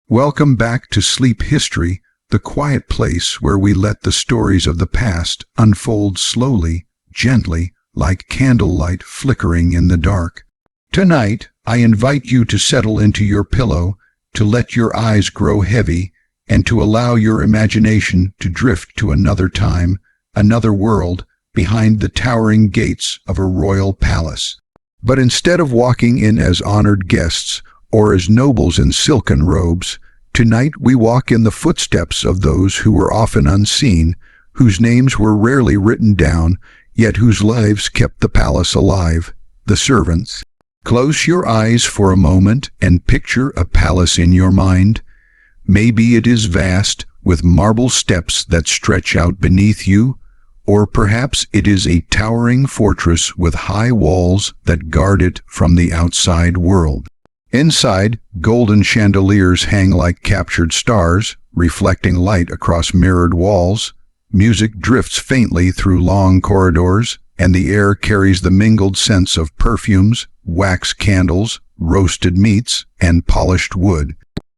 Welcome back to Sleep History, the quiet place where we let the stories of the past unfold slowly, gently, like candlelight flickering in the dark. Tonight, I invite you to settle into your pillow, to let your eyes grow heavy, and to allow your imagination to drift to another time, another world, behind the towering gates of a royal palace. But instead of walking in as honored guests, or as nobles in silken robes, tonight we walk in the footsteps of those who were often unseen, whose names were rarely written down, yet whose lives kept the palace alive, the servants. Close your eyes for a moment and picture a palace in your mind. Maybe it is vast, with marble steps that stretch out beneath you, or perhaps it is a towering fortress with high walls that guard it from the outside world. Inside, golden chandeliers hang like captured stars, reflecting light across mirrored walls. Music drifts faintly through long corridors, and the air carries the mingled scents of perfumes, wax candles, roasted meats, and polished wood.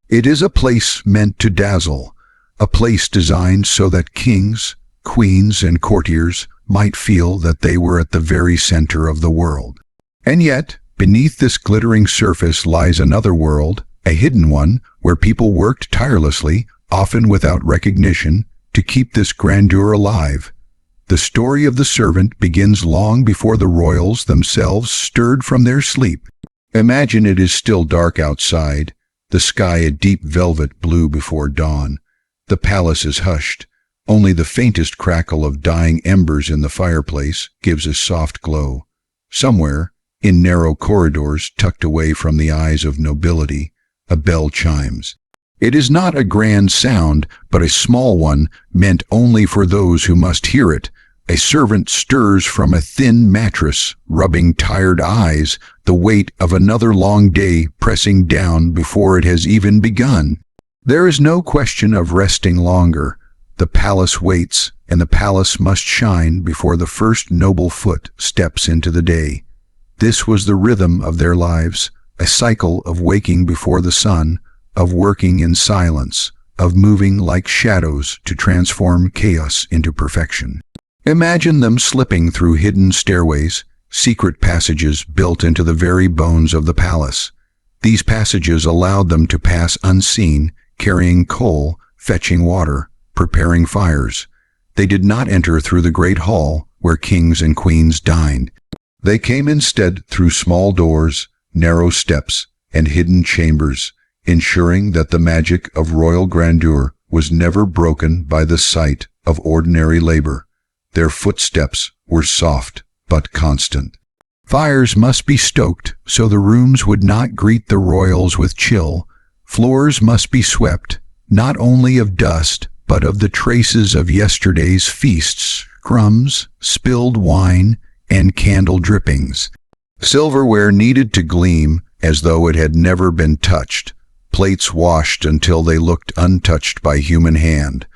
It is a place meant to dazzle, a place designed so that kings, queens, and courtiers might feel that they were at the very center of the world. And yet, beneath this glittering surface lies another world, a hidden one, where people worked tirelessly, often without recognition, to keep this grandeur alive. The story of the servant begins long before the royals themselves stirred from their sleep. Imagine it is still dark outside, the sky a deep velvet blue before dawn. The palace is hushed. Only the faintest crackle of dying embers in the fireplace gives a soft glow. Somewhere, in narrow corridors tucked away from the eyes of nobility, a bell chimes. It is not a grand sound, but a small one meant only for those who must hear it. A servant stirs from a thin mattress, rubbing tired eyes, the weight of another long day pressing down before it has even begun. There is no question of resting longer. The palace waits, and the palace must shine before the first noble foot steps into the day. This was the rhythm of their lives, a cycle of waking before the sun, of working in silence, of moving like shadows to transform chaos into perfection. Imagine them slipping through hidden stairways, secret passages built into the very bones of the palace. These passages allowed them to pass unseen, carrying coal, fetching water, preparing fires. They did not enter through the great hall where kings and queens dined. They came instead through small doors, narrow steps, and hidden chambers, ensuring that the magic of royal grandeur was never broken by the sight of ordinary labor. Their footsteps were soft but constant. Fires must be stoked so the rooms would not greet the royals with chill. Floors must be swept, not only of dust, but of the traces of yesterday's feasts, crumbs, spilled wine, and candle drippings. Silverware needed to gleam as though it had never been touched, plates washed until they looked untouched by human hand.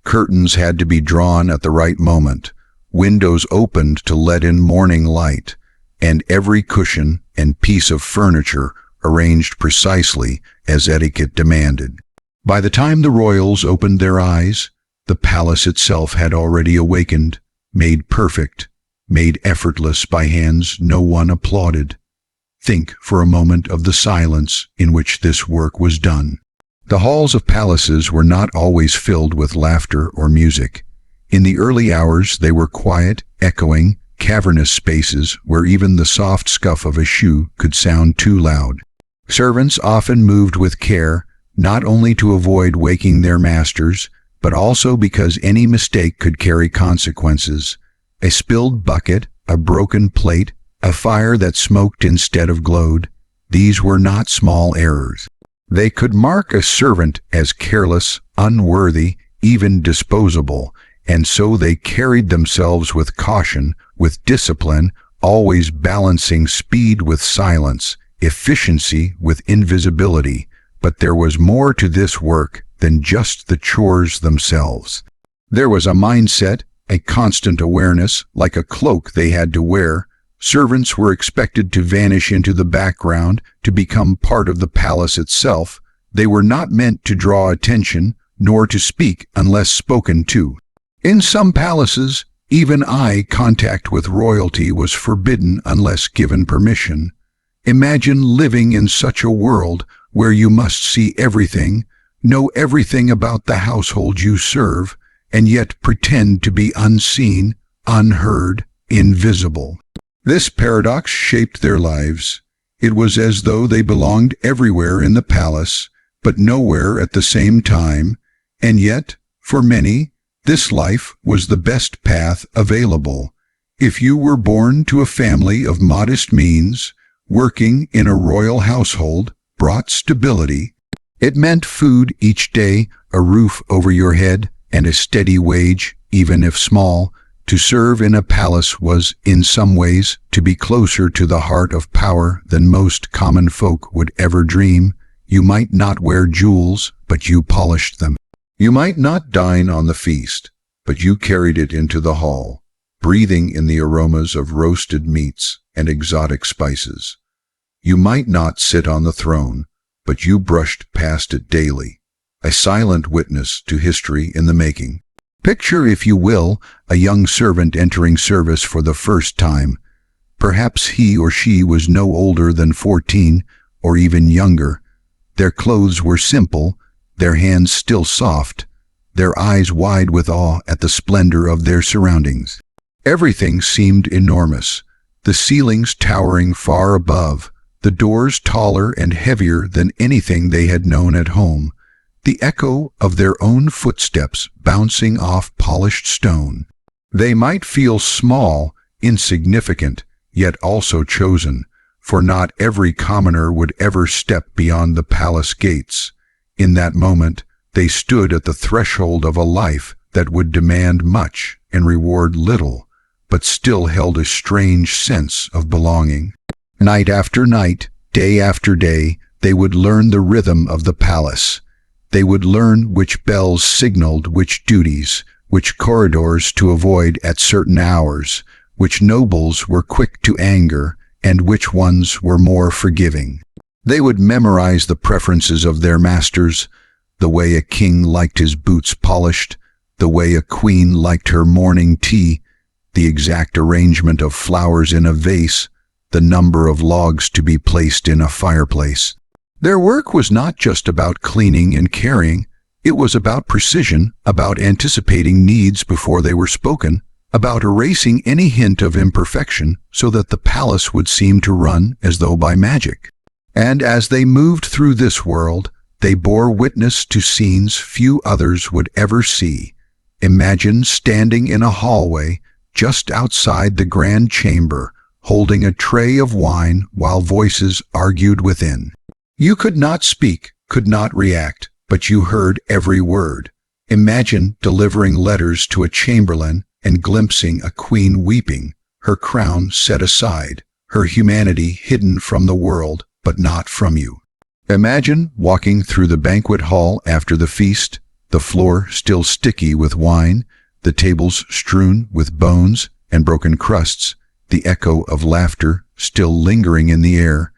Curtains had to be drawn at the right moment, windows opened to let in morning light, and every cushion and piece of furniture arranged precisely as etiquette demanded. By the time the royals opened their eyes, the palace itself had already awakened, made perfect, made effortless by hands no one applauded. Think for a moment of the silence in which this work was done. The halls of palaces were not always filled with laughter or music. In the early hours they were quiet, echoing, cavernous spaces where even the soft scuff of a shoe could sound too loud. Servants often moved with care, not only to avoid waking their masters, but also because any mistake could carry consequences. A spilled bucket, a broken plate, a fire that smoked instead of glowed, these were not small errors. They could mark a servant as careless, unworthy, even disposable, and so they carried themselves with caution, with discipline, always balancing speed with silence, efficiency with invisibility. But there was more to this work than just the chores themselves. There was a mindset, a constant awareness, like a cloak they had to wear. Servants were expected to vanish into the background, to become part of the palace itself, They were not meant to draw attention, nor to speak unless spoken to. In some palaces, even eye contact with royalty was forbidden unless given permission. Imagine living in such a world where you must see everything, know everything about the household you serve, and yet pretend to be unseen, unheard, invisible. This paradox shaped their lives. It was as though they belonged everywhere in the palace, but nowhere at the same time, and yet, for many, this life was the best path available. If you were born to a family of modest means, working in a royal household brought stability. It meant food each day, a roof over your head, and a steady wage, even if small. To serve in a palace was, in some ways, to be closer to the heart of power than most common folk would ever dream. You might not wear jewels, but you polished them. You might not dine on the feast, but you carried it into the hall, breathing in the aromas of roasted meats and exotic spices. You might not sit on the throne, but you brushed past it daily, a silent witness to history in the making. Picture, if you will, a young servant entering service for the first time. Perhaps he or she was no older than 14, or even younger. Their clothes were simple, their hands still soft, their eyes wide with awe at the splendor of their surroundings. Everything seemed enormous, the ceilings towering far above, the doors taller and heavier than anything they had known at home, the echo of their own footsteps bouncing off polished stone. They might feel small, insignificant, yet also chosen, for not every commoner would ever step beyond the palace gates. In that moment, they stood at the threshold of a life that would demand much and reward little, but still held a strange sense of belonging. Night after night, day after day, they would learn the rhythm of the palace. They would learn which bells signaled which duties, which corridors to avoid at certain hours, which nobles were quick to anger, and which ones were more forgiving. They would memorize the preferences of their masters, the way a king liked his boots polished, the way a queen liked her morning tea, the exact arrangement of flowers in a vase, the number of logs to be placed in a fireplace. Their work was not just about cleaning and caring. It was about precision, about anticipating needs before they were spoken, about erasing any hint of imperfection so that the palace would seem to run as though by magic. And as they moved through this world, they bore witness to scenes few others would ever see. Imagine standing in a hallway just outside the grand chamber, holding a tray of wine while voices argued within. You could not speak, could not react, but you heard every word. Imagine delivering letters to a chamberlain and glimpsing a queen weeping, her crown set aside, her humanity hidden from the world, but not from you. Imagine walking through the banquet hall after the feast, the floor still sticky with wine, the tables strewn with bones and broken crusts, the echo of laughter still lingering in the air.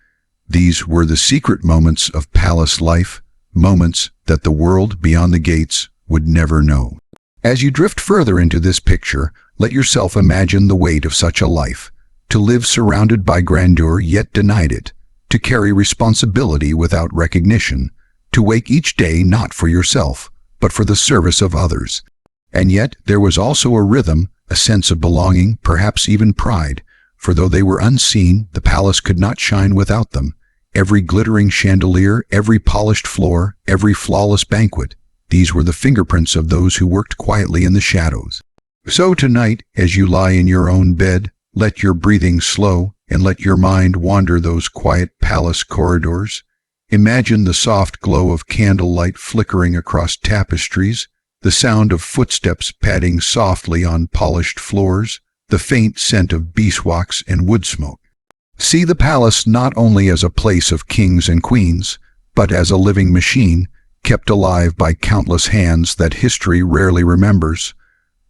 These were the secret moments of palace life, moments that the world beyond the gates would never know. As you drift further into this picture, let yourself imagine the weight of such a life, to live surrounded by grandeur yet denied it, to carry responsibility without recognition, to wake each day not for yourself, but for the service of others. And yet there was also a rhythm, a sense of belonging, perhaps even pride, for though they were unseen, the palace could not shine without them. Every glittering chandelier, every polished floor, every flawless banquet, these were the fingerprints of those who worked quietly in the shadows. So tonight, as you lie in your own bed, let your breathing slow and let your mind wander those quiet palace corridors. Imagine the soft glow of candlelight flickering across tapestries, the sound of footsteps padding softly on polished floors, the faint scent of beeswax and wood smoke. See the palace not only as a place of kings and queens, but as a living machine, kept alive by countless hands that history rarely remembers.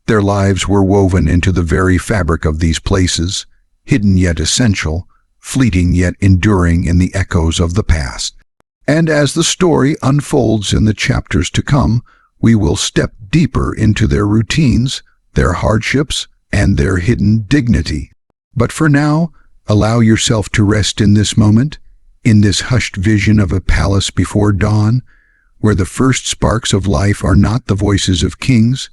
Their lives were woven into the very fabric of these places, hidden yet essential, fleeting yet enduring in the echoes of the past. And as the story unfolds in the chapters to come, we will step deeper into their routines, their hardships, and their hidden dignity. But for now, allow yourself to rest in this moment, in this hushed vision of a palace before dawn, where the first sparks of life are not the voices of kings,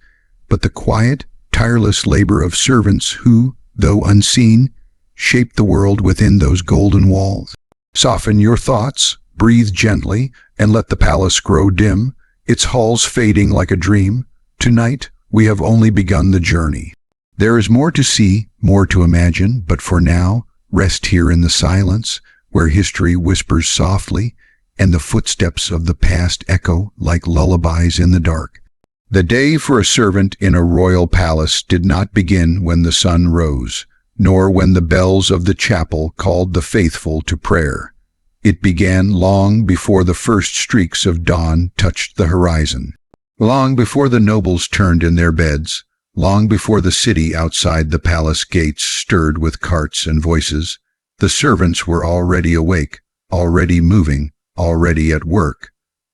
but the quiet, tireless labor of servants who, though unseen, shape the world within those golden walls. Soften your thoughts, breathe gently, and let the palace grow dim, its halls fading like a dream. Tonight, we have only begun the journey. There is more to see, more to imagine, but for now, rest here in the silence, where history whispers softly, and the footsteps of the past echo like lullabies in the dark. The day for a servant in a royal palace did not begin when the sun rose, nor when the bells of the chapel called the faithful to prayer. It began long before the first streaks of dawn touched the horizon, long before the nobles turned in their beds, long before the city outside the palace gates stirred with carts and voices. The servants were already awake, already moving, already at work.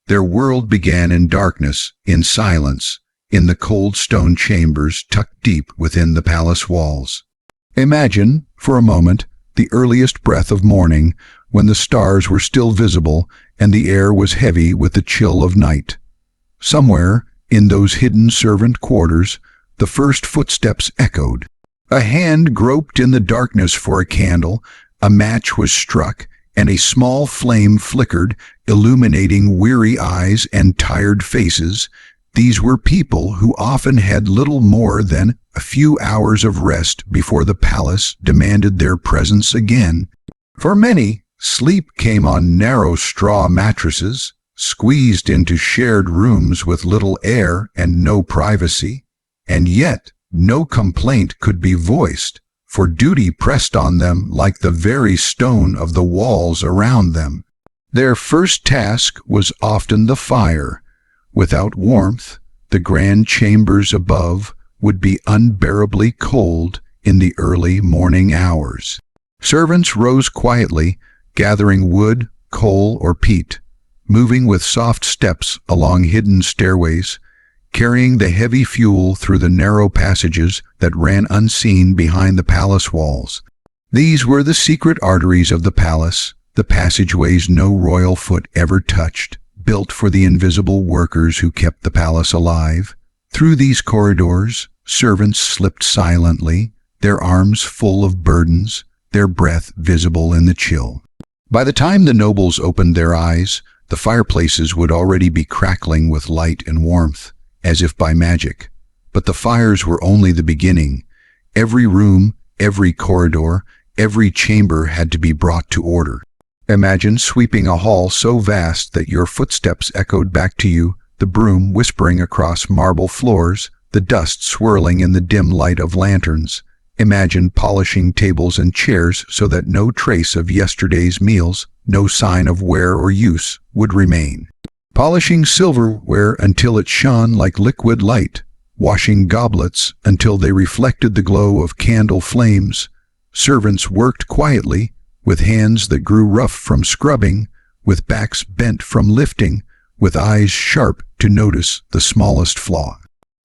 Their world began in darkness, in silence, in the cold stone chambers tucked deep within the palace walls. Imagine, for a moment, the earliest breath of morning, when the stars were still visible and the air was heavy with the chill of night. Somewhere, in those hidden servant quarters, the first footsteps echoed. A hand groped in the darkness for a candle, a match was struck, and a small flame flickered, illuminating weary eyes and tired faces. These were people who often had little more than a few hours of rest before the palace demanded their presence again. For many, sleep came on narrow straw mattresses, squeezed into shared rooms with little air and no privacy. And yet, no complaint could be voiced, for duty pressed on them like the very stone of the walls around them. Their first task was often the fire. Without warmth, the grand chambers above would be unbearably cold in the early morning hours. Servants rose quietly, gathering wood, coal, or peat, moving with soft steps along hidden stairways, carrying the heavy fuel through the narrow passages that ran unseen behind the palace walls. These were the secret arteries of the palace, the passageways no royal foot ever touched, built for the invisible workers who kept the palace alive. Through these corridors, servants slipped silently, their arms full of burdens, their breath visible in the chill. By the time the nobles opened their eyes, the fireplaces would already be crackling with light and warmth, as if by magic. But the fires were only the beginning. Every room, every corridor, every chamber had to be brought to order. Imagine sweeping a hall so vast that your footsteps echoed back to you, the broom whispering across marble floors, the dust swirling in the dim light of lanterns. Imagine polishing tables and chairs so that no trace of yesterday's meals, no sign of wear or use, would remain. Polishing silverware until it shone like liquid light, washing goblets until they reflected the glow of candle flames. Servants worked quietly, with hands that grew rough from scrubbing, with backs bent from lifting, with eyes sharp to notice the smallest flaw.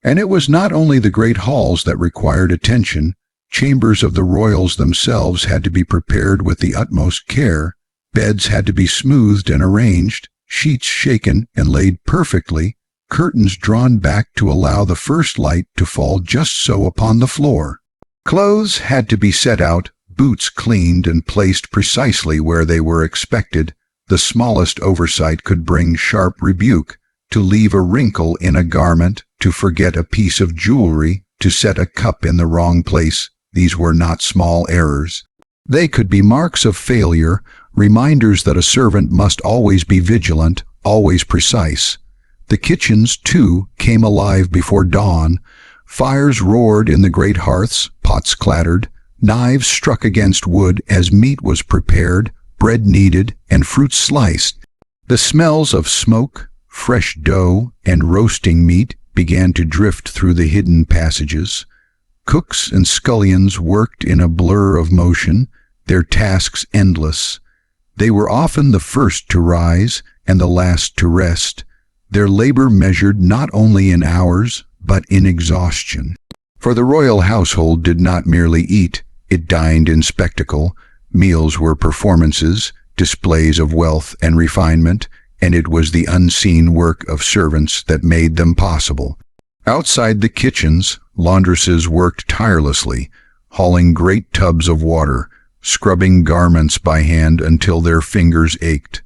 And it was not only the great halls that required attention. Chambers of the royals themselves had to be prepared with the utmost care. Beds had to be smoothed and arranged, sheets shaken and laid perfectly, curtains drawn back to allow the first light to fall just so upon the floor. Clothes had to be set out, boots cleaned and placed precisely where they were expected. The smallest oversight could bring sharp rebuke. To leave a wrinkle in a garment, to forget a piece of jewelry, to set a cup in the wrong place, these were not small errors. They could be marks of failure, reminders that a servant must always be vigilant, always precise. The kitchens, too, came alive before dawn. Fires roared in the great hearths, pots clattered, knives struck against wood as meat was prepared, bread kneaded, and fruit sliced. The smells of smoke, fresh dough, and roasting meat began to drift through the hidden passages. Cooks and scullions worked in a blur of motion, their tasks endless. They were often the first to rise, and the last to rest, their labor measured not only in hours, but in exhaustion. For the royal household did not merely eat, it dined in spectacle. Meals were performances, displays of wealth and refinement, and it was the unseen work of servants that made them possible. Outside the kitchens, laundresses worked tirelessly, hauling great tubs of water, scrubbing garments by hand until their fingers ached.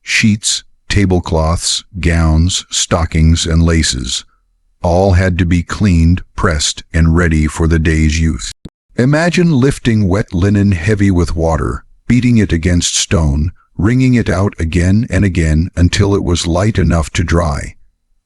Sheets, tablecloths, gowns, stockings, and laces all had to be cleaned, pressed, and ready for the day's use. Imagine lifting wet linen heavy with water, beating it against stone, wringing it out again and again until it was light enough to dry.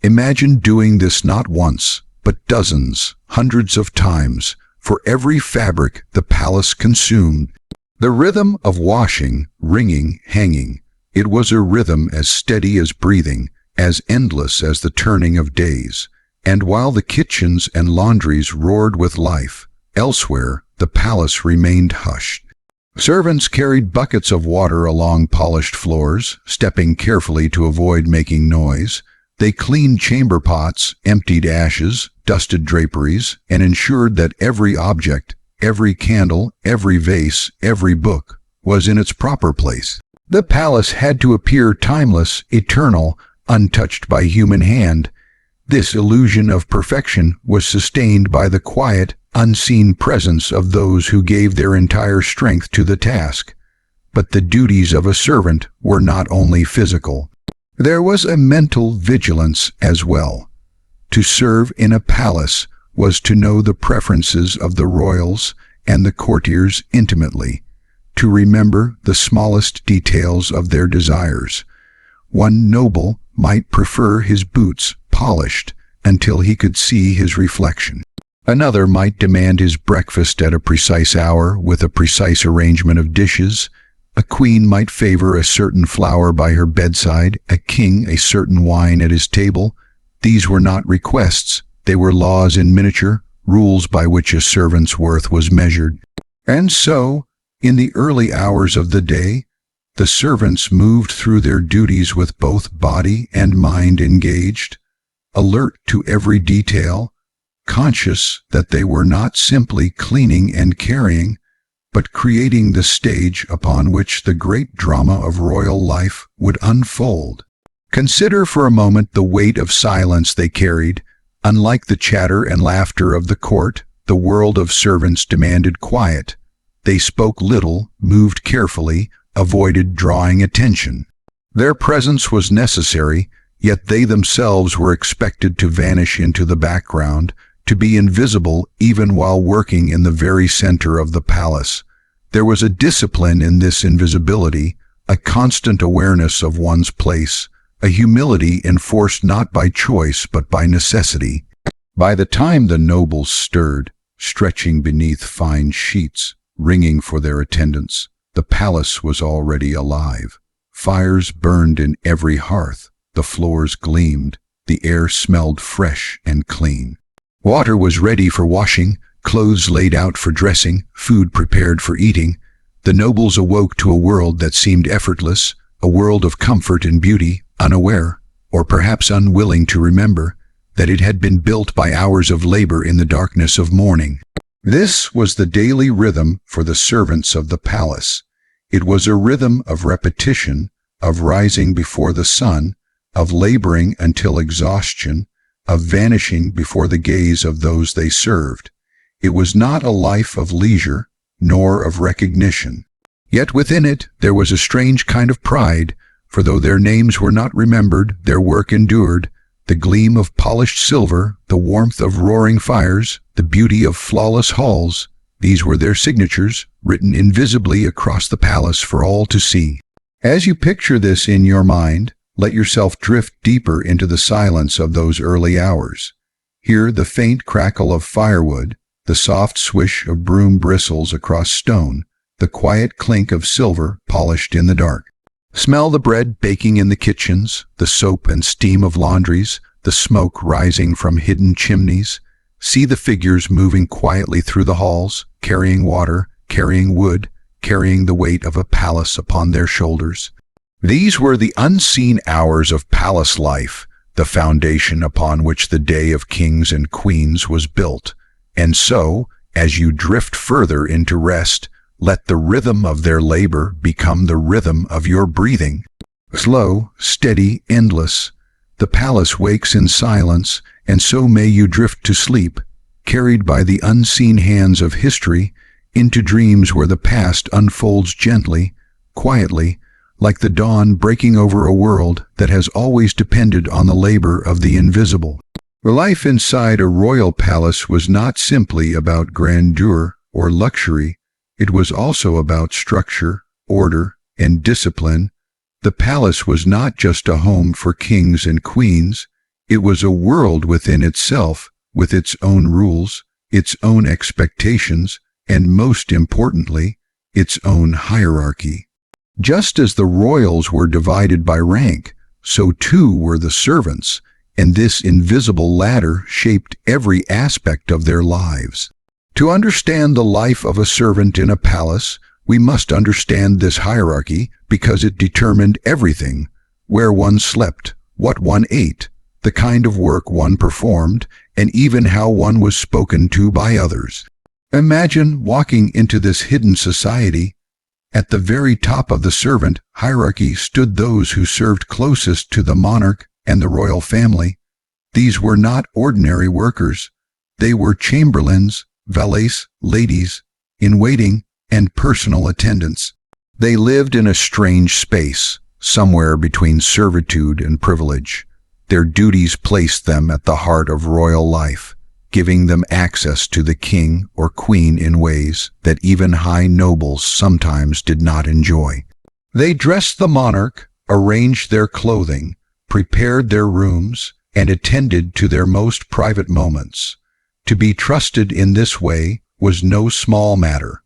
Imagine doing this not once, but dozens, hundreds of times, for every fabric the palace consumed. The rhythm of washing, wringing, hanging, it was a rhythm as steady as breathing, as endless as the turning of days. And while the kitchens and laundries roared with life, elsewhere the palace remained hushed. Servants carried buckets of water along polished floors, stepping carefully to avoid making noise. They cleaned chamber pots, emptied ashes, dusted draperies, and ensured that every object, every candle, every vase, every book was in its proper place. The palace had to appear timeless, eternal, untouched by human hand. This illusion of perfection was sustained by the quiet, unseen presence of those who gave their entire strength to the task. But the duties of a servant were not only physical. There was a mental vigilance as well. To serve in a palace was to know the preferences of the royals and the courtiers intimately, to remember the smallest details of their desires. One noble might prefer his boots polished until he could see his reflection. Another might demand his breakfast at a precise hour with a precise arrangement of dishes. A queen might favor a certain flower by her bedside, a king a certain wine at his table. These were not requests, they were laws in miniature, rules by which a servant's worth was measured. And so, in the early hours of the day, the servants moved through their duties with both body and mind engaged, alert to every detail, conscious that they were not simply cleaning and carrying, but creating the stage upon which the great drama of royal life would unfold. Consider for a moment the weight of silence they carried. Unlike the chatter and laughter of the court, the world of servants demanded quiet. They spoke little, moved carefully, avoided drawing attention. Their presence was necessary, yet they themselves were expected to vanish into the background, to be invisible even while working in the very center of the palace. There was a discipline in this invisibility, a constant awareness of one's place, a humility enforced not by choice but by necessity. By the time the nobles stirred, stretching beneath fine sheets, ringing for their attendants, the palace was already alive. Fires burned in every hearth, the floors gleamed, the air smelled fresh and clean. Water was ready for washing, clothes laid out for dressing, food prepared for eating. The nobles awoke to a world that seemed effortless, a world of comfort and beauty, unaware, or perhaps unwilling to remember, that it had been built by hours of labor in the darkness of morning. This was the daily rhythm for the servants of the palace. It was a rhythm of repetition, of rising before the sun, of laboring until exhaustion, of vanishing before the gaze of those they served. It was not a life of leisure, nor of recognition. Yet within it there was a strange kind of pride, for though their names were not remembered, their work endured. The gleam of polished silver, the warmth of roaring fires, the beauty of flawless halls, these were their signatures, written invisibly across the palace for all to see. As you picture this in your mind, let yourself drift deeper into the silence of those early hours. Hear the faint crackle of firewood, the soft swish of broom bristles across stone, the quiet clink of silver polished in the dark. Smell the bread baking in the kitchens, the soap and steam of laundries, the smoke rising from hidden chimneys. See the figures moving quietly through the halls, carrying water, carrying wood, carrying the weight of a palace upon their shoulders. These were the unseen hours of palace life, the foundation upon which the day of kings and queens was built. And so, as you drift further into rest, let the rhythm of their labor become the rhythm of your breathing. Slow, steady, endless, the palace wakes in silence, and so may you drift to sleep, carried by the unseen hands of history, into dreams where the past unfolds gently, quietly, like the dawn breaking over a world that has always depended on the labor of the invisible. Life inside a royal palace was not simply about grandeur or luxury. It was also about structure, order, and discipline. The palace was not just a home for kings and queens. It was a world within itself, with its own rules, its own expectations, and most importantly, its own hierarchy. Just as the royals were divided by rank, so too were the servants, and this invisible ladder shaped every aspect of their lives. To understand the life of a servant in a palace, we must understand this hierarchy because it determined everything: where one slept, what one ate, the kind of work one performed, and even how one was spoken to by others. Imagine walking into this hidden society. At the very top of the servant hierarchy stood those who served closest to the monarch and the royal family. These were not ordinary workers. They were chamberlains, valets, ladies in waiting, and personal attendants. They lived in a strange space, somewhere between servitude and privilege. Their duties placed them at the heart of royal life, giving them access to the king or queen in ways that even high nobles sometimes did not enjoy. They dressed the monarch, arranged their clothing, prepared their rooms, and attended to their most private moments. To be trusted in this way was no small matter.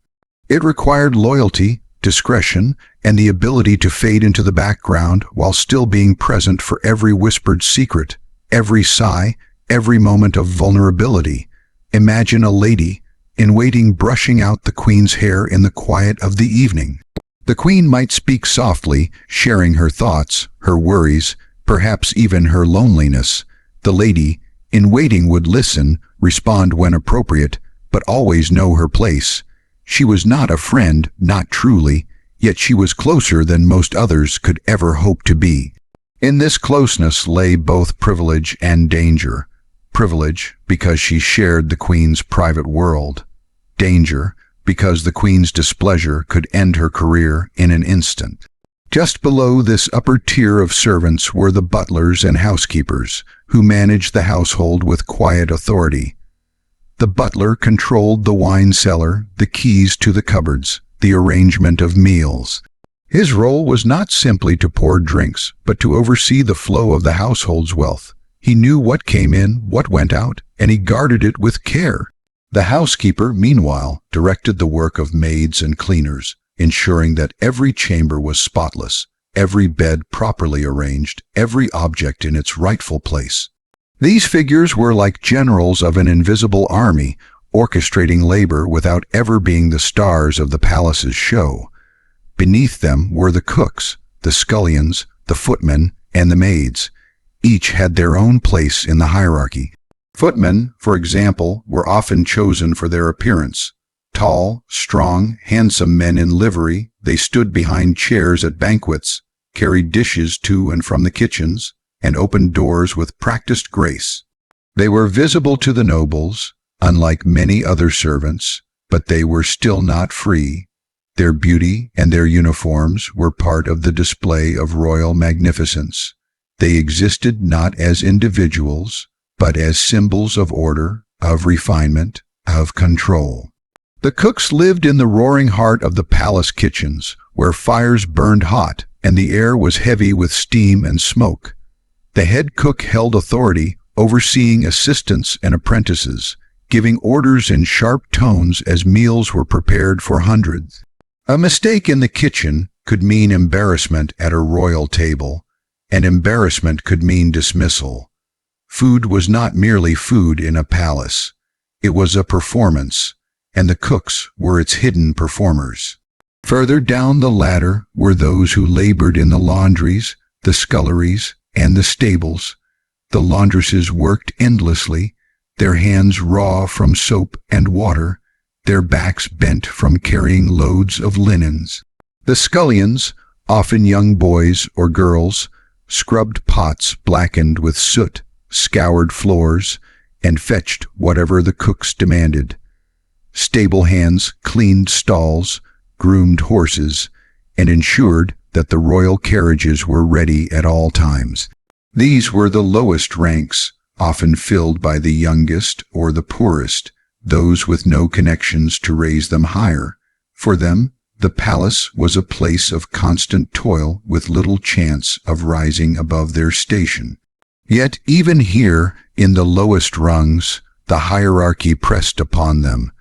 It required loyalty, discretion, and the ability to fade into the background while still being present for every whispered secret, every sigh, every moment of vulnerability. Imagine a lady in waiting brushing out the queen's hair in the quiet of the evening. The queen might speak softly, sharing her thoughts, her worries, perhaps even her loneliness. The lady in waiting would listen, respond when appropriate, but always know her place. She was not a friend, not truly, yet she was closer than most others could ever hope to be. In this closeness lay both privilege and danger. Privilege, because she shared the queen's private world. Danger, because the queen's displeasure could end her career in an instant. Just below this upper tier of servants were the butlers and housekeepers, who managed the household with quiet authority. The butler controlled the wine cellar, the keys to the cupboards, the arrangement of meals. His role was not simply to pour drinks, but to oversee the flow of the household's wealth. He knew what came in, what went out, and he guarded it with care. The housekeeper, meanwhile, directed the work of maids and cleaners, ensuring that every chamber was spotless, every bed properly arranged, every object in its rightful place. These figures were like generals of an invisible army, orchestrating labor without ever being the stars of the palace's show. Beneath them were the cooks, the scullions, the footmen, and the maids. Each had their own place in the hierarchy. Footmen, for example, were often chosen for their appearance. Tall, strong, handsome men in livery, they stood behind chairs at banquets, carried dishes to and from the kitchens, and opened doors with practiced grace. They were visible to the nobles, unlike many other servants, but they were still not free. Their beauty and their uniforms were part of the display of royal magnificence. They existed not as individuals, but as symbols of order, of refinement, of control. The cooks lived in the roaring heart of the palace kitchens, where fires burned hot and the air was heavy with steam and smoke. The head cook held authority, overseeing assistants and apprentices, giving orders in sharp tones as meals were prepared for hundreds. A mistake in the kitchen could mean embarrassment at a royal table, and embarrassment could mean dismissal. Food was not merely food in a palace. It was a performance, and the cooks were its hidden performers. Further down the ladder were those who labored in the laundries, the sculleries, and the stables. The laundresses worked endlessly, their hands raw from soap and water, their backs bent from carrying loads of linens. The scullions, often young boys or girls, scrubbed pots blackened with soot, scoured floors, and fetched whatever the cooks demanded. Stable hands cleaned stalls, groomed horses, and ensured that the royal carriages were ready at all times. These were the lowest ranks, often filled by the youngest or the poorest, those with no connections to raise them higher. For them, the palace was a place of constant toil with little chance of rising above their station. Yet even here, in the lowest rungs, the hierarchy pressed upon them.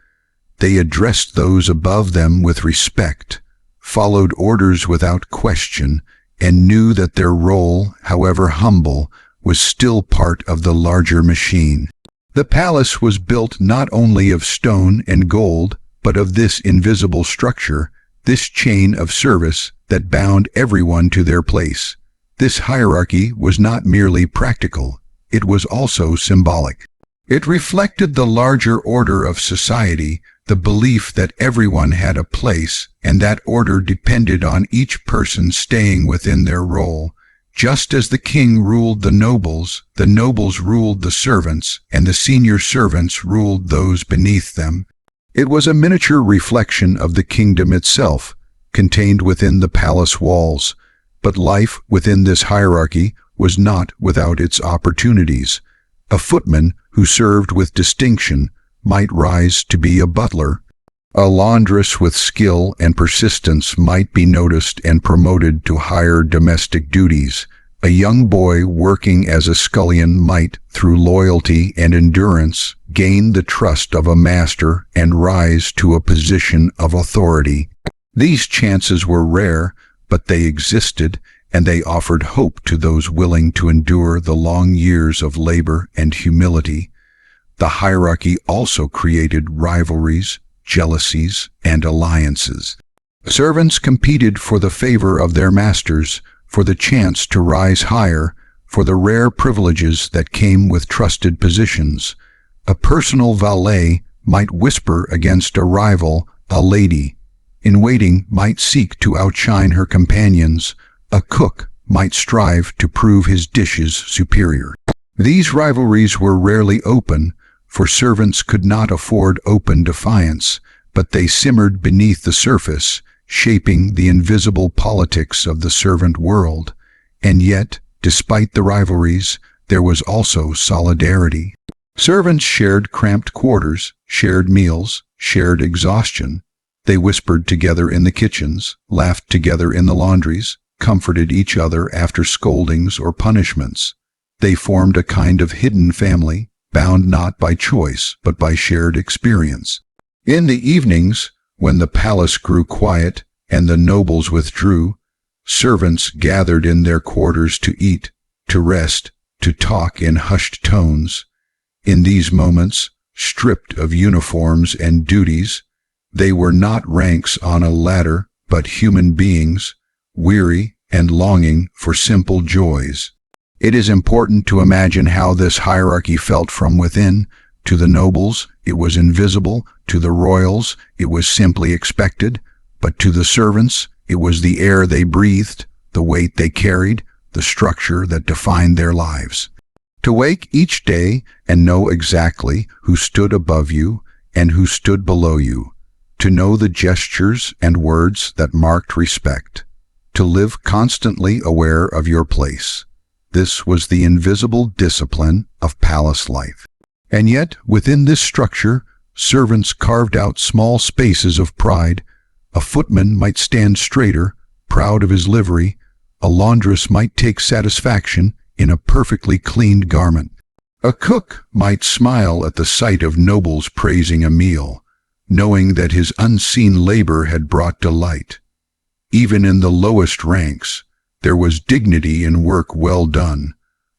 They addressed those above them with respect, followed orders without question, and knew that their role, however humble, was still part of the larger machine. The palace was built not only of stone and gold, but of this invisible structure, this chain of service that bound everyone to their place. This hierarchy was not merely practical, it was also symbolic. It reflected the larger order of society, the belief that everyone had a place, and that order depended on each person staying within their role. Just as the king ruled the nobles ruled the servants, and the senior servants ruled those beneath them. It was a miniature reflection of the kingdom itself, contained within the palace walls. But life within this hierarchy was not without its opportunities. A footman who served with distinction might rise to be a butler. A laundress with skill and persistence might be noticed and promoted to higher domestic duties. A young boy working as a scullion might, through loyalty and endurance, gain the trust of a master and rise to a position of authority. These chances were rare, but they existed, and they offered hope to those willing to endure the long years of labor and humility. The hierarchy also created rivalries, jealousies, and alliances. Servants competed for the favor of their masters, for the chance to rise higher, for the rare privileges that came with trusted positions. A personal valet might whisper against a rival, a lady in waiting might seek to outshine her companions. A cook might strive to prove his dishes superior. These rivalries were rarely open, for servants could not afford open defiance, but they simmered beneath the surface, shaping the invisible politics of the servant world. And yet, despite the rivalries, there was also solidarity. Servants shared cramped quarters, shared meals, shared exhaustion. They whispered together in the kitchens, laughed together in the laundries, comforted each other after scoldings or punishments. They formed a kind of hidden family, bound not by choice but by shared experience. In the evenings, when the palace grew quiet and the nobles withdrew, servants gathered in their quarters to eat, to rest, to talk in hushed tones. In these moments, stripped of uniforms and duties, they were not ranks on a ladder, but human beings, weary and longing for simple joys. It is important to imagine how this hierarchy felt from within. To the nobles, it was invisible. To the royals, it was simply expected. But to the servants, it was the air they breathed, the weight they carried, the structure that defined their lives. To wake each day and know exactly who stood above you and who stood below you. To know the gestures and words that marked respect. To live constantly aware of your place. This was the invisible discipline of palace life. And yet, within this structure, servants carved out small spaces of pride. A footman might stand straighter, proud of his livery. A laundress might take satisfaction in a perfectly cleaned garment. A cook might smile at the sight of nobles praising a meal, knowing that his unseen labor had brought delight. Even in the lowest ranks, there was dignity in work well done,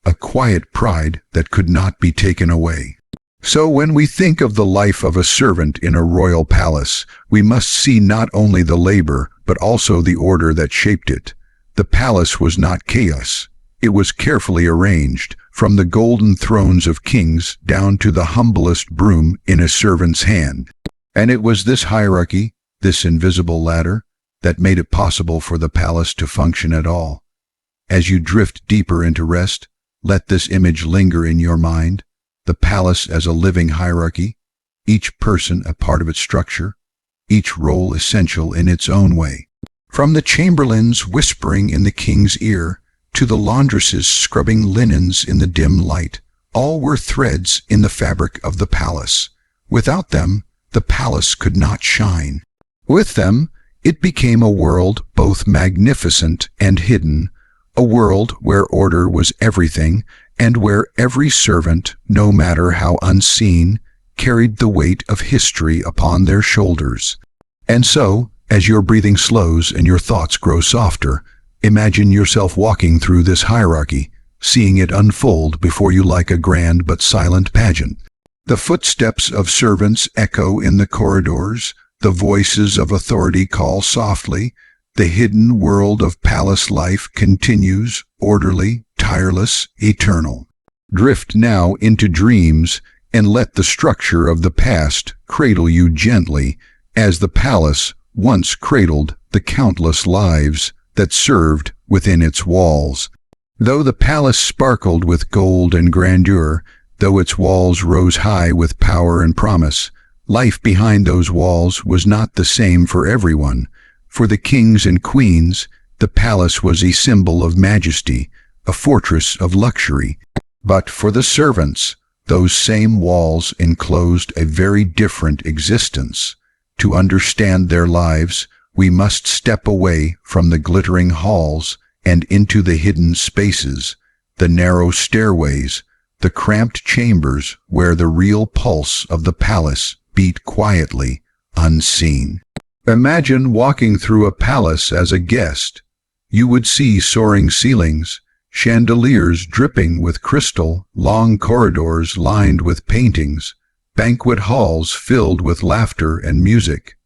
a quiet pride that could not be taken away. So when we think of the life of a servant in a royal palace, we must see not only the labor, but also the order that shaped it. The palace was not chaos. It was carefully arranged, from the golden thrones of kings down to the humblest broom in a servant's hand. And it was this hierarchy, this invisible ladder, that made it possible for the palace to function at all. As you drift deeper into rest, let this image linger in your mind, the palace as a living hierarchy, each person a part of its structure, each role essential in its own way. From the chamberlains whispering in the king's ear, to the laundresses scrubbing linens in the dim light, all were threads in the fabric of the palace. Without them, the palace could not shine. With them, it became a world both magnificent and hidden, a world where order was everything, and where every servant, no matter how unseen, carried the weight of history upon their shoulders. And so, as your breathing slows and your thoughts grow softer, imagine yourself walking through this hierarchy, seeing it unfold before you like a grand but silent pageant. The footsteps of servants echo in the corridors, the voices of authority call softly, the hidden world of palace life continues, orderly, tireless, eternal. Drift now into dreams and let the structure of the past cradle you gently, as the palace once cradled the countless lives that served within its walls. Though the palace sparkled with gold and grandeur, though its walls rose high with power and promise, life behind those walls was not the same for everyone. For the kings and queens, the palace was a symbol of majesty, a fortress of luxury. But for the servants, those same walls enclosed a very different existence. To understand their lives, we must step away from the glittering halls and into the hidden spaces, the narrow stairways, the cramped chambers where the real pulse of the palace beat quietly, unseen. Imagine walking through a palace as a guest. You would see soaring ceilings, chandeliers dripping with crystal, long corridors lined with paintings, banquet halls filled with laughter and music.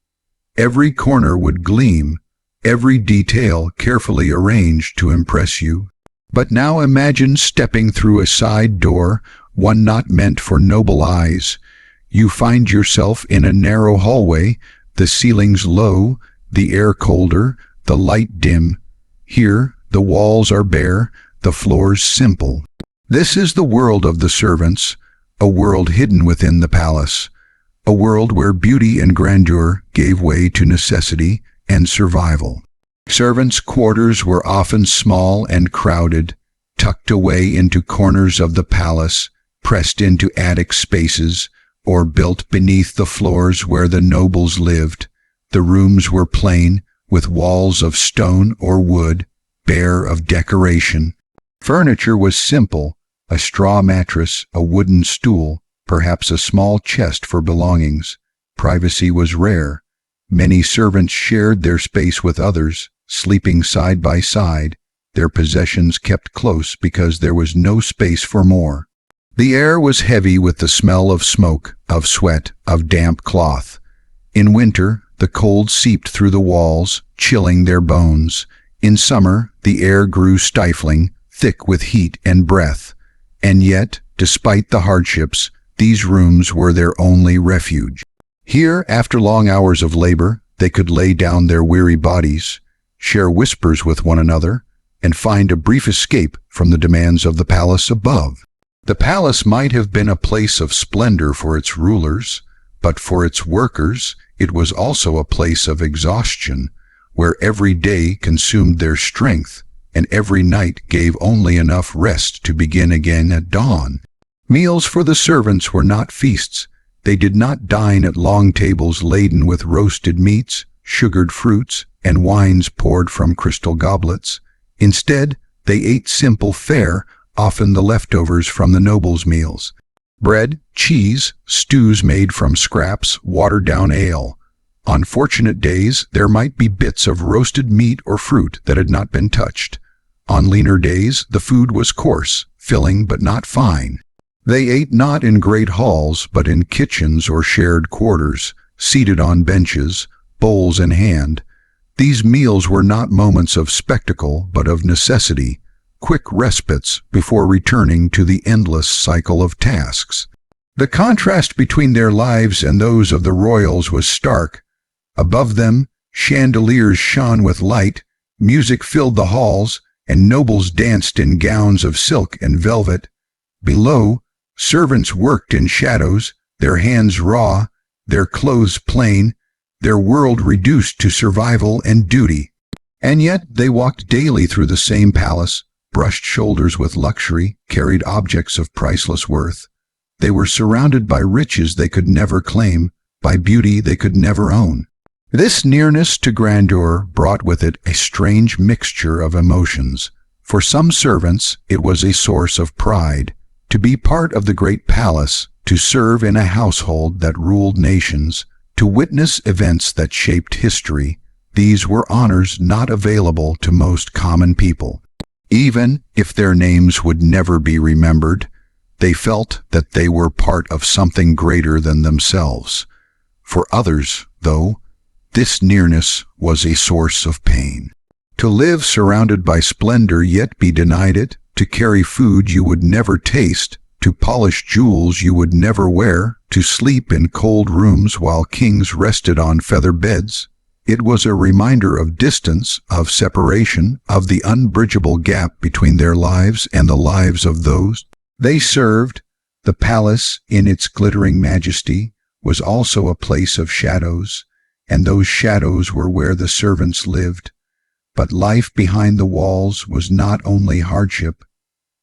Every corner would gleam, every detail carefully arranged to impress you. But now imagine stepping through a side door, one not meant for noble eyes. You find yourself in a narrow hallway, the ceilings low, the air colder, the light dim. Here, the walls are bare, the floors simple. This is the world of the servants, a world hidden within the palace, a world where beauty and grandeur gave way to necessity and survival. Servants' quarters were often small and crowded, tucked away into corners of the palace, pressed into attic spaces, or built beneath the floors where the nobles lived. The rooms were plain, with walls of stone or wood, bare of decoration. Furniture was simple, a straw mattress, a wooden stool, perhaps a small chest for belongings. Privacy was rare. Many servants shared their space with others, sleeping side by side, their possessions kept close because there was no space for more. The air was heavy with the smell of smoke, of sweat, of damp cloth. In winter, the cold seeped through the walls, chilling their bones. In summer, the air grew stifling, thick with heat and breath. And yet, despite the hardships, these rooms were their only refuge. Here, after long hours of labor, they could lay down their weary bodies, share whispers with one another, and find a brief escape from the demands of the palace above. The palace might have been a place of splendor for its rulers, but for its workers, it was also a place of exhaustion, where every day consumed their strength, and every night gave only enough rest to begin again at dawn. Meals for the servants were not feasts. They did not dine at long tables laden with roasted meats, sugared fruits, and wines poured from crystal goblets. Instead, they ate simple fare, often the leftovers from the nobles' meals. Bread, cheese, stews made from scraps, watered-down ale. On fortunate days, there might be bits of roasted meat or fruit that had not been touched. On leaner days, the food was coarse, filling but not fine. They ate not in great halls, but in kitchens or shared quarters, seated on benches, bowls in hand. These meals were not moments of spectacle, but of necessity, quick respites before returning to the endless cycle of tasks. The contrast between their lives and those of the royals was stark. Above them, chandeliers shone with light, music filled the halls, and nobles danced in gowns of silk and velvet. Below, servants worked in shadows, their hands raw, their clothes plain, their world reduced to survival and duty. And yet they walked daily through the same palace, brushed shoulders with luxury, carried objects of priceless worth. They were surrounded by riches they could never claim, by beauty they could never own. This nearness to grandeur brought with it a strange mixture of emotions. For some servants, it was a source of pride. To be part of the great palace, to serve in a household that ruled nations, to witness events that shaped history, these were honors not available to most common people. Even if their names would never be remembered, they felt that they were part of something greater than themselves. For others, though, this nearness was a source of pain. To live surrounded by splendor yet be denied it, to carry food you would never taste, to polish jewels you would never wear, to sleep in cold rooms while kings rested on feather beds, it was a reminder of distance, of separation, of the unbridgeable gap between their lives and the lives of those they served. The palace, in its glittering majesty, was also a place of shadows, and those shadows were where the servants lived. But life behind the walls was not only hardship.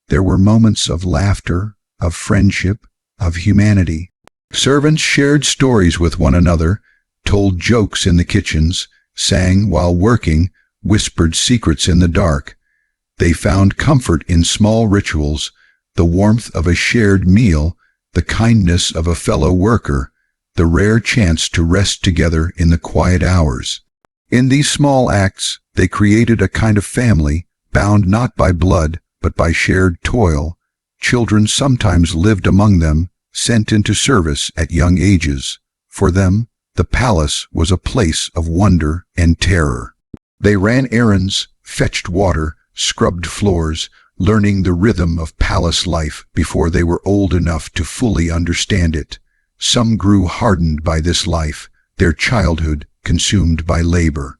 There were moments of laughter, of friendship, of humanity. Servants shared stories with one another, told jokes in the kitchens, sang while working, whispered secrets in the dark. They found comfort in small rituals, the warmth of a shared meal, the kindness of a fellow worker, the rare chance to rest together in the quiet hours. In these small acts, they created a kind of family, bound not by blood, but by shared toil. Children sometimes lived among them, sent into service at young ages. For them, the palace was a place of wonder and terror. They ran errands, fetched water, scrubbed floors, learning the rhythm of palace life before they were old enough to fully understand it. Some grew hardened by this life, their childhood consumed by labor.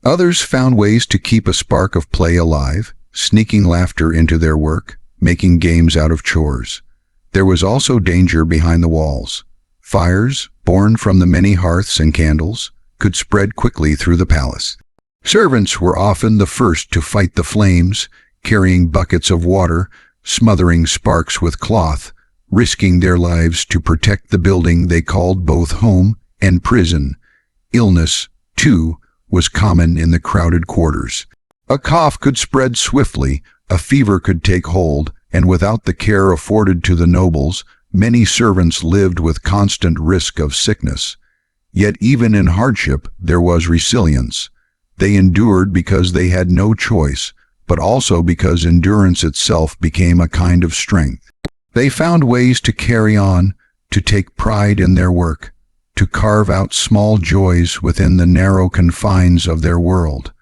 Others found ways to keep a spark of play alive, sneaking laughter into their work, making games out of chores. There was also danger behind the walls. Fires, born from the many hearths and candles, could spread quickly through the palace. Servants were often the first to fight the flames, carrying buckets of water, smothering sparks with cloth, risking their lives to protect the building they called both home and prison. Illness, too, was common in the crowded quarters. A cough could spread swiftly, a fever could take hold, and without the care afforded to the nobles, many servants lived with constant risk of sickness. Yet even in hardship there was resilience. They endured because they had no choice, but also because endurance itself became a kind of strength. They found ways to carry on, to take pride in their work, to carve out small joys within the narrow confines of their world,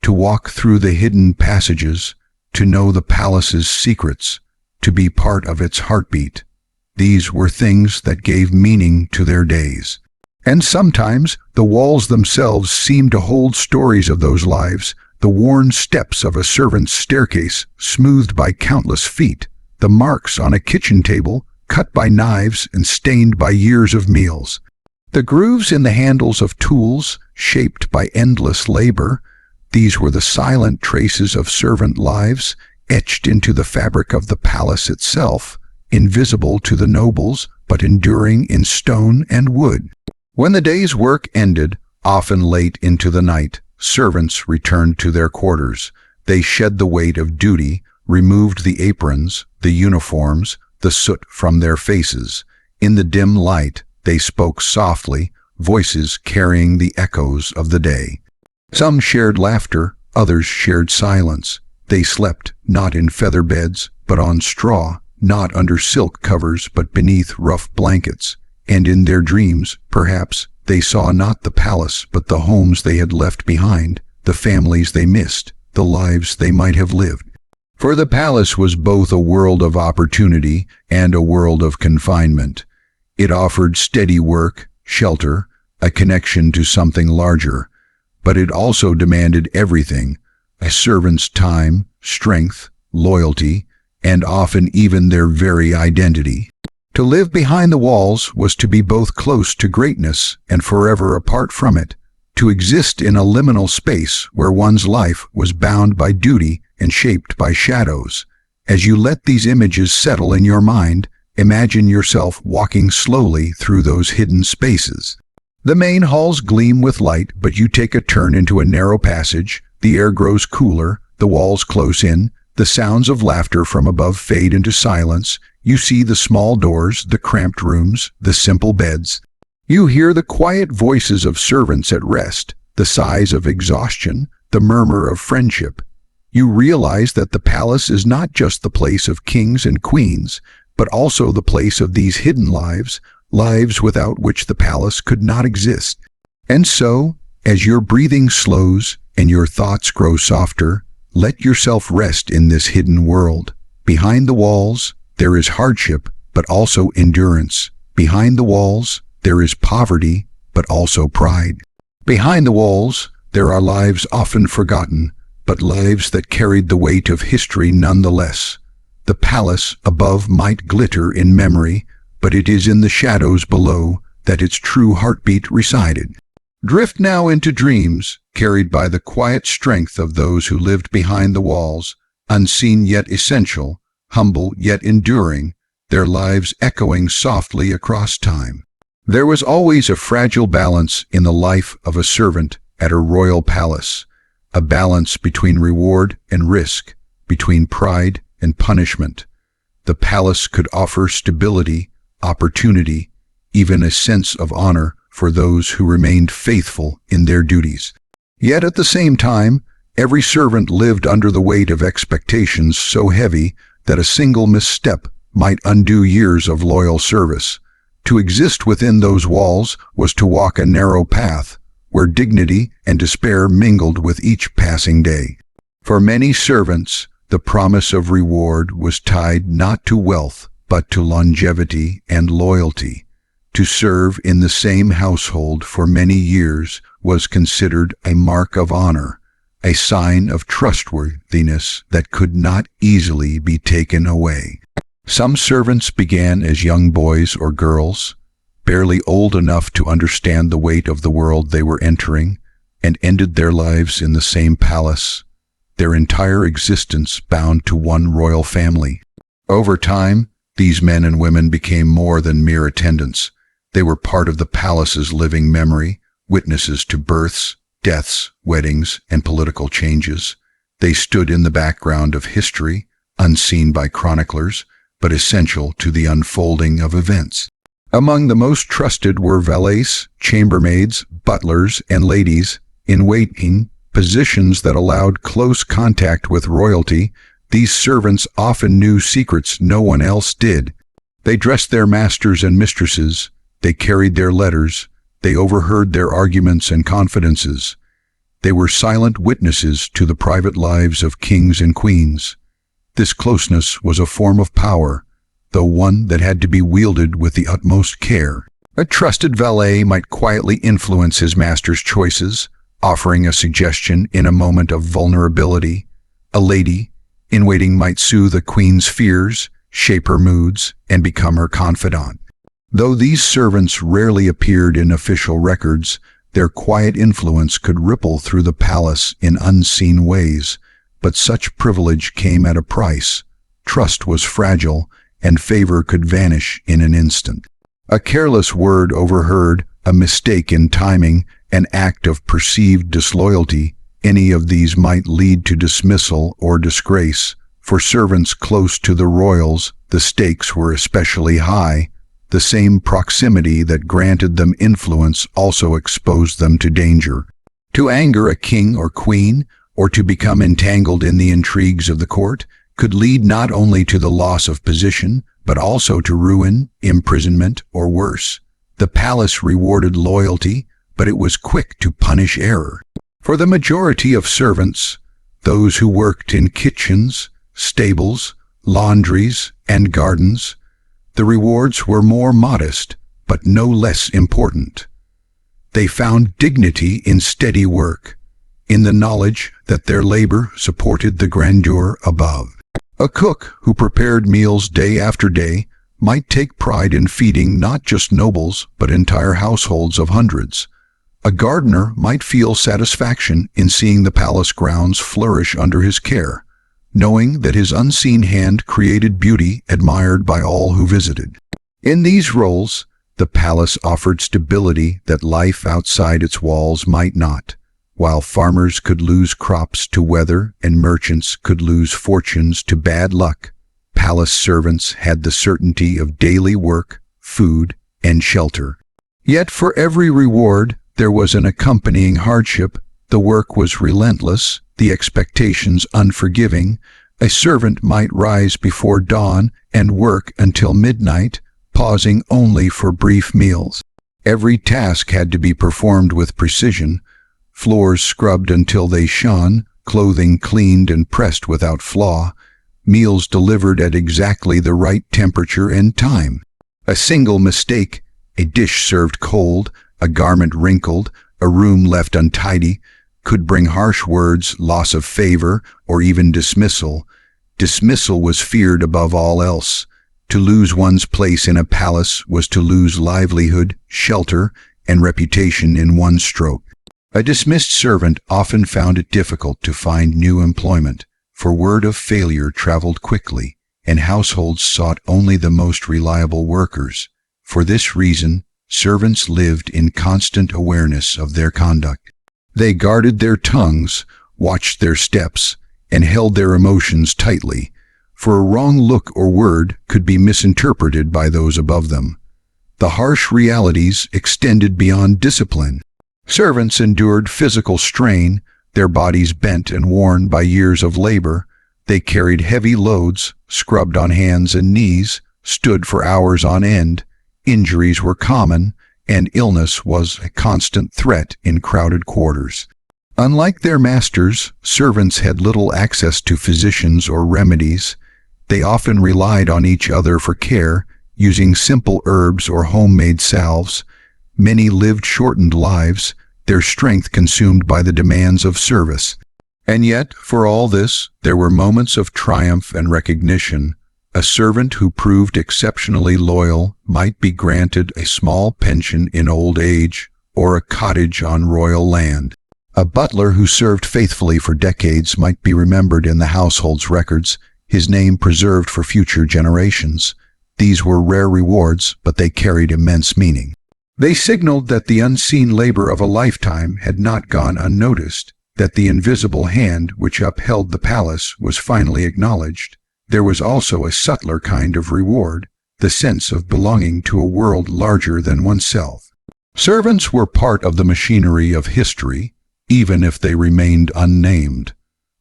to walk through the hidden passages, to know the palace's secrets, to be part of its heartbeat. These were things that gave meaning to their days. And sometimes the walls themselves seemed to hold stories of those lives, the worn steps of a servant's staircase, smoothed by countless feet, the marks on a kitchen table, cut by knives and stained by years of meals, the grooves in the handles of tools, shaped by endless labor. These were the silent traces of servant lives, etched into the fabric of the palace itself, invisible to the nobles, but enduring in stone and wood. When the day's work ended, often late into the night, servants returned to their quarters. They shed the weight of duty, removed the aprons, the uniforms, the soot from their faces. In the dim light, they spoke softly, voices carrying the echoes of the day. Some shared laughter, others shared silence. They slept not in feather beds, but on straw, not under silk covers, but beneath rough blankets. And in their dreams, perhaps, they saw not the palace, but the homes they had left behind, the families they missed, the lives they might have lived. For the palace was both a world of opportunity and a world of confinement. It offered steady work, shelter, a connection to something larger, but it also demanded everything: a servant's time, strength, loyalty, and often even their very identity. To live behind the walls was to be both close to greatness and forever apart from it, to exist in a liminal space where one's life was bound by duty and shaped by shadows. As you let these images settle in your mind, imagine yourself walking slowly through those hidden spaces. The main halls gleam with light, but you take a turn into a narrow passage. The air grows cooler, the walls close in, the sounds of laughter from above fade into silence. You see the small doors, the cramped rooms, the simple beds. You hear the quiet voices of servants at rest, the sighs of exhaustion, the murmur of friendship. You realize that the palace is not just the place of kings and queens, but also the place of these hidden lives, lives without which the palace could not exist. And so, as your breathing slows and your thoughts grow softer, let yourself rest in this hidden world. Behind the walls, there is hardship, but also endurance. Behind the walls, there is poverty, but also pride. Behind the walls, there are lives often forgotten, but lives that carried the weight of history nonetheless. The palace above might glitter in memory, but it is in the shadows below that its true heartbeat resided. Drift now into dreams, carried by the quiet strength of those who lived behind the walls, unseen yet essential, humble yet enduring, their lives echoing softly across time. There was always a fragile balance in the life of a servant at a royal palace, a balance between reward and risk, between pride and punishment. The palace could offer stability, opportunity, even a sense of honor for those who remained faithful in their duties. Yet at the same time, every servant lived under the weight of expectations so heavy that a single misstep might undo years of loyal service. To exist within those walls was to walk a narrow path, where dignity and despair mingled with each passing day. For many servants, the promise of reward was tied not to wealth, but to longevity and loyalty. To serve in the same household for many years was considered a mark of honor, a sign of trustworthiness that could not easily be taken away. Some servants began as young boys or girls, barely old enough to understand the weight of the world they were entering, and ended their lives in the same palace, their entire existence bound to one royal family. Over time, these men and women became more than mere attendants. They were part of the palace's living memory, witnesses to births, deaths, weddings, and political changes. They stood in the background of history, unseen by chroniclers, but essential to the unfolding of events. Among the most trusted were valets, chambermaids, butlers, and ladies in waiting, positions that allowed close contact with royalty. These servants often knew secrets no one else did. They dressed their masters and mistresses, they carried their letters, they overheard their arguments and confidences. They were silent witnesses to the private lives of kings and queens. This closeness was a form of power, though one that had to be wielded with the utmost care. A trusted valet might quietly influence his master's choices, offering a suggestion in a moment of vulnerability. A lady in waiting might soothe a queen's fears, shape her moods, and become her confidant. Though these servants rarely appeared in official records, their quiet influence could ripple through the palace in unseen ways. But such privilege came at a price. Trust was fragile, and favor could vanish in an instant. A careless word overheard, a mistake in timing, an act of perceived disloyalty, any of these might lead to dismissal or disgrace. For servants close to the royals, the stakes were especially high. The same proximity that granted them influence also exposed them to danger. To anger a king or queen, or to become entangled in the intrigues of the court, could lead not only to the loss of position, but also to ruin, imprisonment, or worse. The palace rewarded loyalty, but it was quick to punish error. For the majority of servants, those who worked in kitchens, stables, laundries, and gardens, the rewards were more modest, but no less important. They found dignity in steady work, in the knowledge that their labor supported the grandeur above. A cook who prepared meals day after day might take pride in feeding not just nobles but entire households of hundreds. A gardener might feel satisfaction in seeing the palace grounds flourish under his care, knowing that his unseen hand created beauty admired by all who visited. In these roles, the palace offered stability that life outside its walls might not. While farmers could lose crops to weather and merchants could lose fortunes to bad luck, palace servants had the certainty of daily work, food, and shelter. Yet for every reward, there was an accompanying hardship. The work was relentless, the expectations unforgiving. A servant might rise before dawn and work until midnight, pausing only for brief meals. Every task had to be performed with precision, floors scrubbed until they shone, clothing cleaned and pressed without flaw, meals delivered at exactly the right temperature and time. A single mistake, a dish served cold, a garment wrinkled, a room left untidy, could bring harsh words, loss of favor, or even dismissal. Dismissal was feared above all else. To lose one's place in a palace was to lose livelihood, shelter, and reputation in one stroke. A dismissed servant often found it difficult to find new employment, for word of failure traveled quickly, and households sought only the most reliable workers. For this reason, servants lived in constant awareness of their conduct. They guarded their tongues, watched their steps, and held their emotions tightly, for a wrong look or word could be misinterpreted by those above them. The harsh realities extended beyond discipline. Servants endured physical strain, their bodies bent and worn by years of labor. They carried heavy loads, scrubbed on hands and knees, stood for hours on end. Injuries were common, and illness was a constant threat in crowded quarters. Unlike their masters, servants had little access to physicians or remedies. They often relied on each other for care, using simple herbs or homemade salves. Many lived shortened lives, their strength consumed by the demands of service. And yet, for all this, there were moments of triumph and recognition. A servant who proved exceptionally loyal might be granted a small pension in old age or a cottage on royal land. A butler who served faithfully for decades might be remembered in the household's records, his name preserved for future generations. These were rare rewards, but they carried immense meaning. They signaled that the unseen labor of a lifetime had not gone unnoticed, that the invisible hand which upheld the palace was finally acknowledged. There was also a subtler kind of reward, the sense of belonging to a world larger than oneself. Servants were part of the machinery of history, even if they remained unnamed.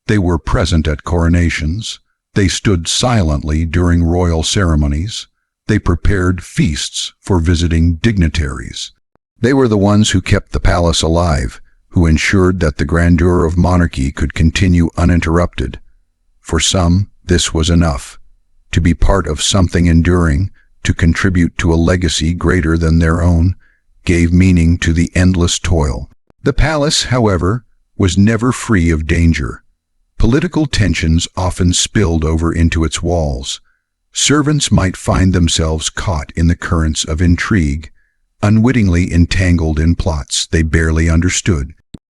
They were present at coronations. They stood silently during royal ceremonies. They prepared feasts for visiting dignitaries. They were the ones who kept the palace alive, who ensured that the grandeur of monarchy could continue uninterrupted. For some, this was enough. To be part of something enduring, to contribute to a legacy greater than their own, gave meaning to the endless toil. The palace, however, was never free of danger. Political tensions often spilled over into its walls. Servants might find themselves caught in the currents of intrigue, unwittingly entangled in plots they barely understood.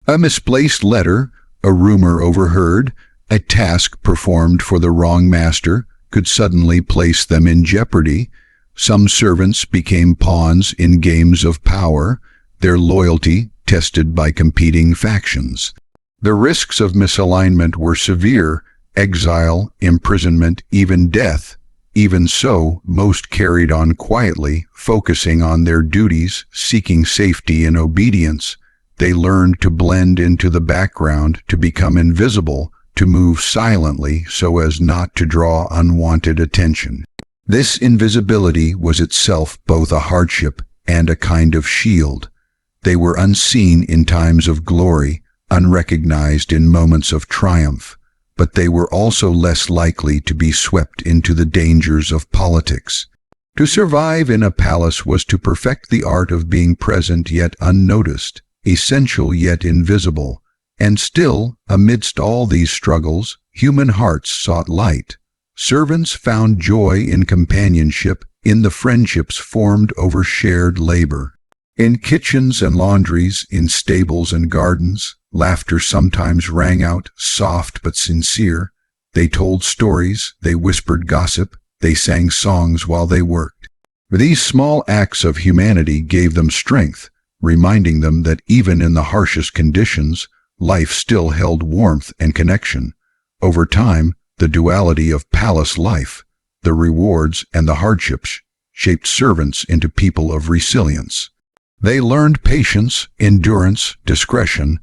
A misplaced letter, a rumor overheard, a task performed for the wrong master could suddenly place them in jeopardy. Some servants became pawns in games of power, their loyalty tested by competing factions. The risks of misalignment were severe: exile, imprisonment, even death. Even so, most carried on quietly, focusing on their duties, seeking safety and obedience. They learned to blend into the background, to become invisible, to move silently so as not to draw unwanted attention. This invisibility was itself both a hardship and a kind of shield. They were unseen in times of glory, unrecognized in moments of triumph, but they were also less likely to be swept into the dangers of politics. To survive in a palace was to perfect the art of being present yet unnoticed, essential yet invisible. And still, amidst all these struggles, human hearts sought light. Servants found joy in companionship, in the friendships formed over shared labor. In kitchens and laundries, in stables and gardens, laughter sometimes rang out, soft but sincere. They told stories, they whispered gossip, they sang songs while they worked. These small acts of humanity gave them strength, reminding them that even in the harshest conditions, life still held warmth and connection. Over time, the duality of palace life, the rewards and the hardships, shaped servants into people of resilience. They learned patience, endurance, discretion.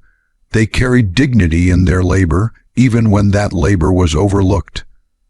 They carried dignity in their labor, even when that labor was overlooked.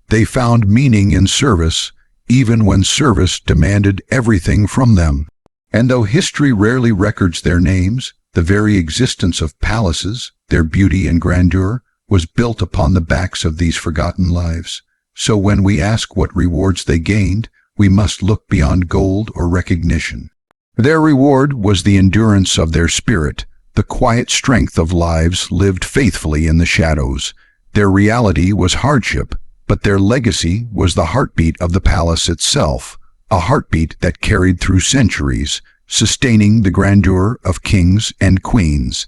They found meaning in service, even when service demanded everything from them. And though history rarely records their names, the very existence of palaces, their beauty and grandeur, was built upon the backs of these forgotten lives. So when we ask what rewards they gained, we must look beyond gold or recognition. Their reward was the endurance of their spirit, the quiet strength of lives lived faithfully in the shadows. Their reality was hardship, but their legacy was the heartbeat of the palace itself, a heartbeat that carried through centuries, sustaining the grandeur of kings and queens.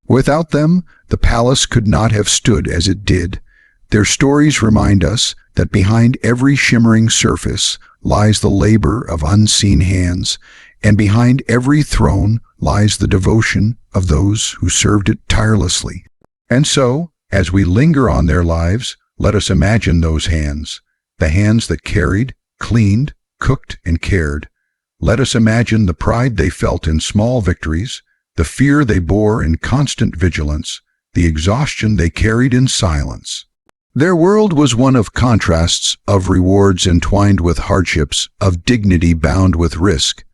Without them, the palace could not have stood as it did. Their stories remind us that behind every shimmering surface lies the labor of unseen hands, and behind every throne lies the devotion of those who served it tirelessly. And so, as we linger on their lives, let us imagine those hands, the hands that carried, cleaned, cooked, and cared. Let us imagine the pride they felt in small victories, the fear they bore in constant vigilance, the exhaustion they carried in silence. Their world was one of contrasts, of rewards entwined with hardships, of dignity bound with risk.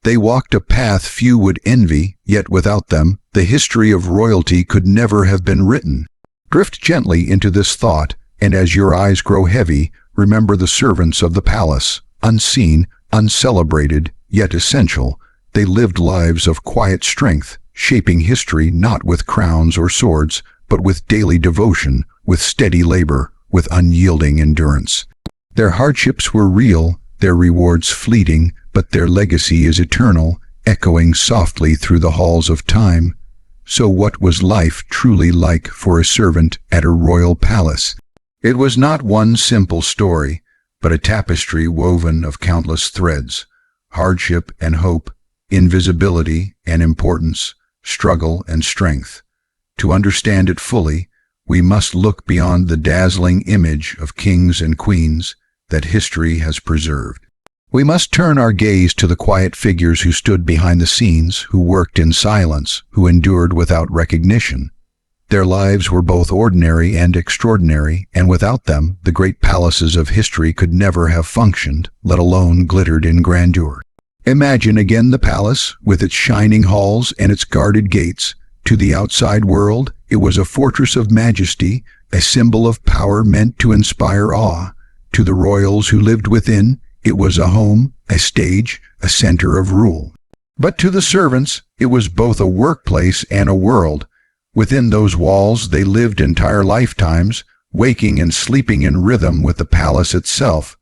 They walked a path few would envy, yet without them, the history of royalty could never have been written. Drift gently into this thought, and as your eyes grow heavy, remember the servants of the palace, unseen, uncelebrated, yet essential. They lived lives of quiet strength, shaping history not with crowns or swords, but with daily devotion, with steady labor, with unyielding endurance. Their hardships were real, their rewards fleeting, but their legacy is eternal, echoing softly through the halls of time. So what was life truly like for a servant at a royal palace? It was not one simple story, but a tapestry woven of countless threads, hardship and hope, invisibility and importance, struggle and strength. To understand it fully, we must look beyond the dazzling image of kings and queens that history has preserved. We must turn our gaze to the quiet figures who stood behind the scenes, who worked in silence, who endured without recognition. Their lives were both ordinary and extraordinary, and without them, the great palaces of history could never have functioned, let alone glittered in grandeur. Imagine again the palace, with its shining halls and its guarded gates. To the outside world, it was a fortress of majesty, a symbol of power meant to inspire awe. To the royals who lived within, it was a home, a stage, a center of rule. But to the servants, it was both a workplace and a world. Within those walls they lived entire lifetimes, waking and sleeping in rhythm with the palace itself.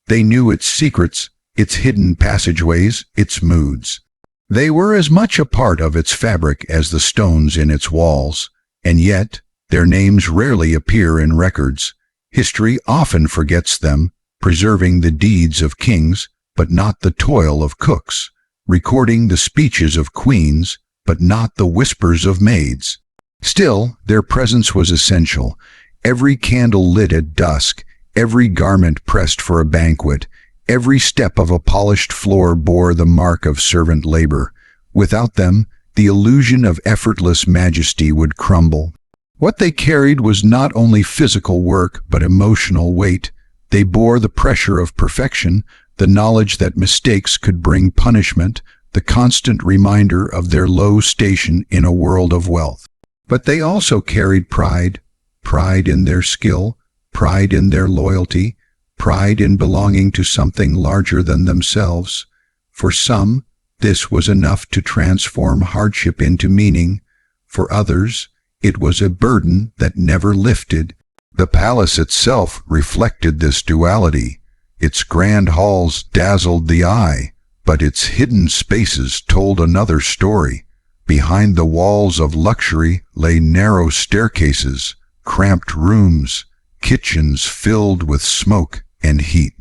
They knew its secrets, its hidden passageways, its moods. They were as much a part of its fabric as the stones in its walls, and yet their names rarely appear in records. History often forgets them, preserving the deeds of kings, but not the toil of cooks, recording the speeches of queens, but not the whispers of maids. Still, their presence was essential. Every candle lit at dusk, every garment pressed for a banquet, every step of a polished floor bore the mark of servant labor. Without them, the illusion of effortless majesty would crumble. What they carried was not only physical work, but emotional weight. They bore the pressure of perfection, the knowledge that mistakes could bring punishment, the constant reminder of their low station in a world of wealth. But they also carried pride, pride in their skill, pride in their loyalty, pride in belonging to something larger than themselves. For some, this was enough to transform hardship into meaning. For others, it was a burden that never lifted. The palace itself reflected this duality. Its grand halls dazzled the eye, but its hidden spaces told another story. Behind the walls of luxury lay narrow staircases, cramped rooms, kitchens filled with smoke and heat.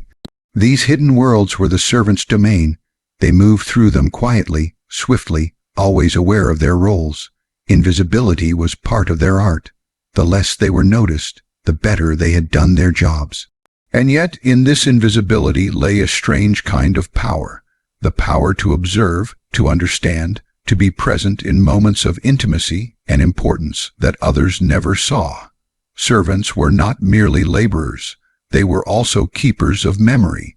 These hidden worlds were the servants' domain. They moved through them quietly, swiftly, always aware of their roles. Invisibility was part of their art. The less they were noticed, the better they had done their jobs. And yet, in this invisibility lay a strange kind of power. The power to observe, to understand, to be present in moments of intimacy and importance that others never saw. Servants were not merely laborers. They were also keepers of memory.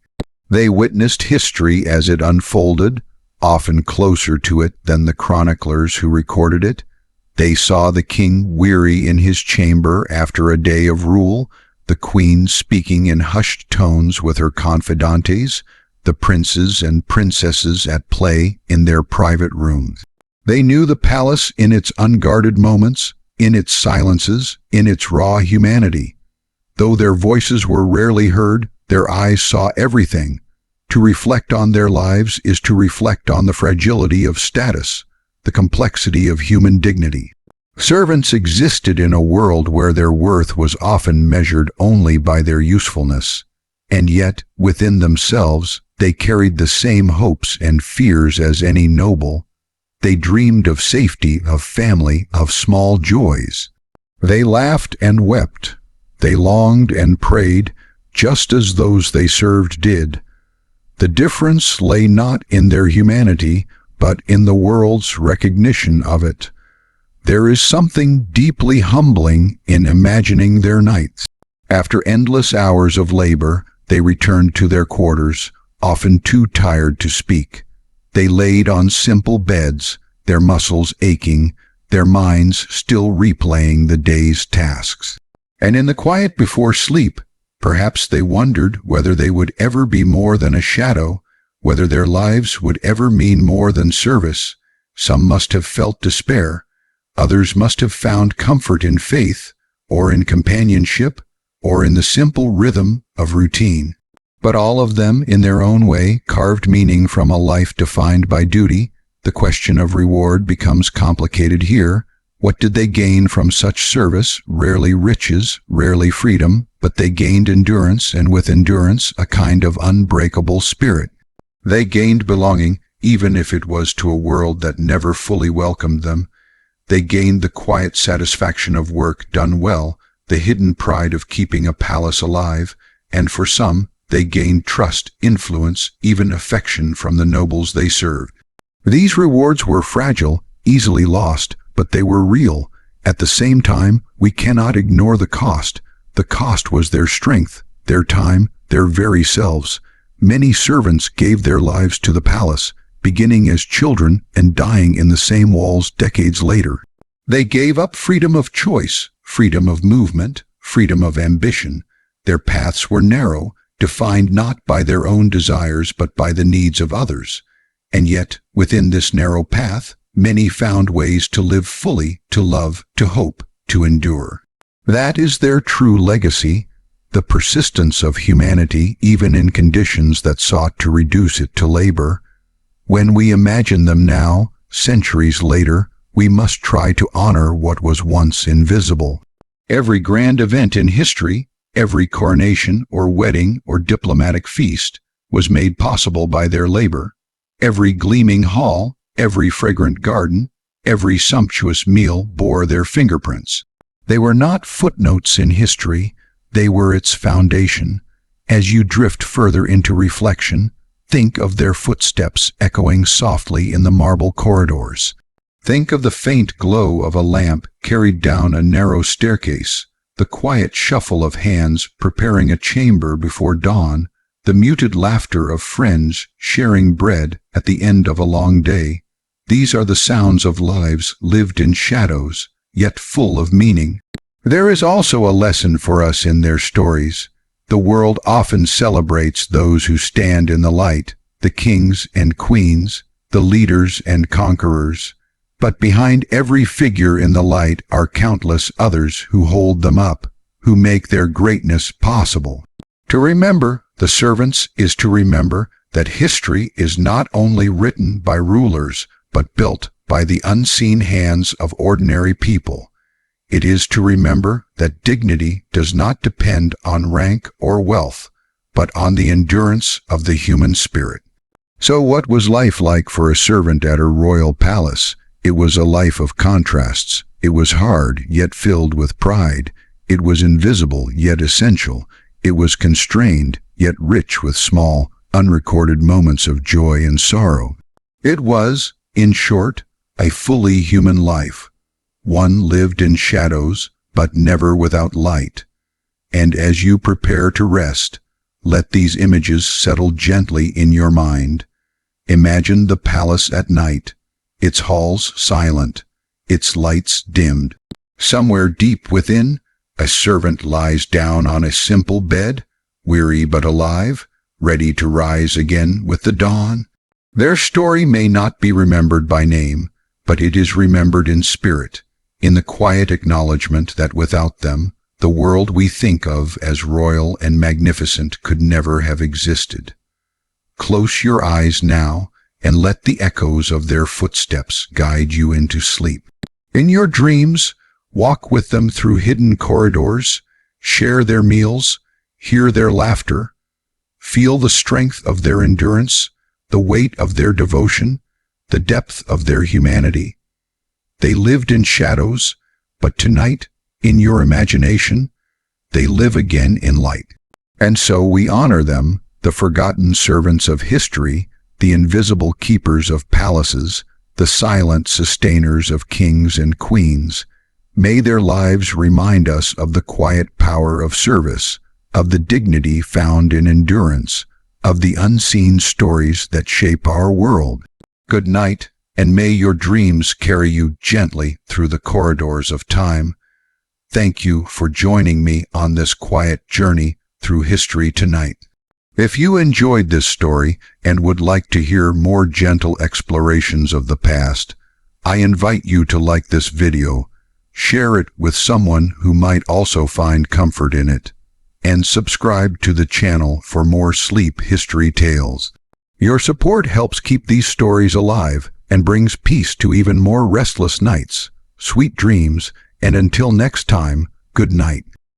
They witnessed history as it unfolded, often closer to it than the chroniclers who recorded it. They saw the king weary in his chamber after a day of rule, the queen speaking in hushed tones with her confidantes, the princes and princesses at play in their private rooms. They knew the palace in its unguarded moments, in its silences, in its raw humanity. Though their voices were rarely heard, their eyes saw everything. To reflect on their lives is to reflect on the fragility of status, the complexity of human dignity. Servants existed in a world where their worth was often measured only by their usefulness, and yet, within themselves, they carried the same hopes and fears as any noble. They dreamed of safety, of family, of small joys. They laughed and wept. They longed and prayed, just as those they served did. The difference lay not in their humanity, but in the world's recognition of it. There is something deeply humbling in imagining their nights. After endless hours of labor, they returned to their quarters, often too tired to speak. They laid on simple beds, their muscles aching, their minds still replaying the day's tasks. And in the quiet before sleep, perhaps they wondered whether they would ever be more than a shadow, whether their lives would ever mean more than service. Some must have felt despair. Others must have found comfort in faith, or in companionship, or in the simple rhythm of routine. But all of them, in their own way, carved meaning from a life defined by duty. The question of reward becomes complicated here. What did they gain from such service? Rarely riches, rarely freedom, but they gained endurance, and with endurance a kind of unbreakable spirit. They gained belonging, even if it was to a world that never fully welcomed them. They gained the quiet satisfaction of work done well, the hidden pride of keeping a palace alive, and for some, they gained trust, influence, even affection from the nobles they served. These rewards were fragile, easily lost, but they were real. At the same time, we cannot ignore the cost. The cost was their strength, their time, their very selves. Many servants gave their lives to the palace, beginning as children and dying in the same walls decades later. They gave up freedom of choice, freedom of movement, freedom of ambition. Their paths were narrow, defined not by their own desires but by the needs of others. And yet, within this narrow path, many found ways to live fully, to love, to hope, to endure. That is their true legacy, the persistence of humanity even in conditions that sought to reduce it to labor. When we imagine them now, centuries later, we must try to honor what was once invisible. Every grand event in history, every coronation or wedding or diplomatic feast, was made possible by their labor. Every gleaming hall, every fragrant garden, every sumptuous meal bore their fingerprints. They were not footnotes in history, they were its foundation. As you drift further into reflection, think of their footsteps echoing softly in the marble corridors. Think of the faint glow of a lamp carried down a narrow staircase, the quiet shuffle of hands preparing a chamber before dawn, the muted laughter of friends sharing bread at the end of a long day. These are the sounds of lives lived in shadows, yet full of meaning. There is also a lesson for us in their stories. The world often celebrates those who stand in the light, the kings and queens, the leaders and conquerors. But behind every figure in the light are countless others who hold them up, who make their greatness possible. To remember the servants is to remember that history is not only written by rulers, but built by the unseen hands of ordinary people. It is to remember that dignity does not depend on rank or wealth, but on the endurance of the human spirit. So what was life like for a servant at a royal palace? It was a life of contrasts. It was hard, yet filled with pride. It was invisible, yet essential. It was constrained, yet rich with small, unrecorded moments of joy and sorrow. It was, in short, a fully human life. One lived in shadows, but never without light. And as you prepare to rest, let these images settle gently in your mind. Imagine the palace at night, its halls silent, its lights dimmed. Somewhere deep within, a servant lies down on a simple bed, weary but alive, ready to rise again with the dawn. Their story may not be remembered by name, but it is remembered in spirit, in the quiet acknowledgement that without them, the world we think of as royal and magnificent could never have existed. Close your eyes now, and let the echoes of their footsteps guide you into sleep. In your dreams, walk with them through hidden corridors, share their meals, hear their laughter, feel the strength of their endurance, the weight of their devotion, the depth of their humanity. They lived in shadows, but tonight, in your imagination, they live again in light. And so we honor them, the forgotten servants of history, the invisible keepers of palaces, the silent sustainers of kings and queens. May their lives remind us of the quiet power of service, of the dignity found in endurance, of the unseen stories that shape our world. Good night, and may your dreams carry you gently through the corridors of time. Thank you for joining me on this quiet journey through history tonight. If you enjoyed this story and would like to hear more gentle explorations of the past, I invite you to like this video, share it with someone who might also find comfort in it, and subscribe to the channel for more sleep history tales. Your support helps keep these stories alive and brings peace to even more restless nights. Sweet dreams, and until next time, good night.